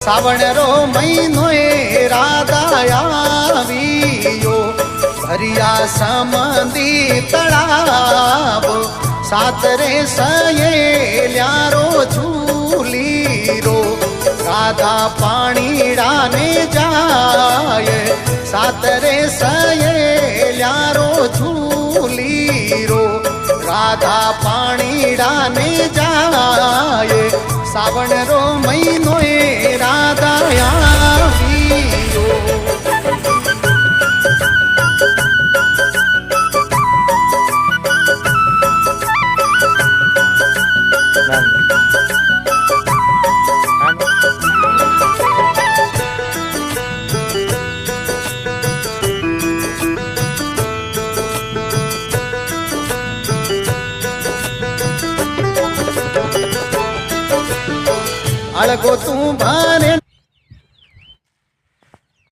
सावण रो महीनो राधा आवियो हरिया समंदी तड़ाव सातरे सयेल्यारो झूली रो राधा पाणीड़ा ने जाए सातरे सयेल्यारो झूली रो राधा पाणीड़ा ने जाए सावण रो महीनो राधा आवियो अळगो तू भर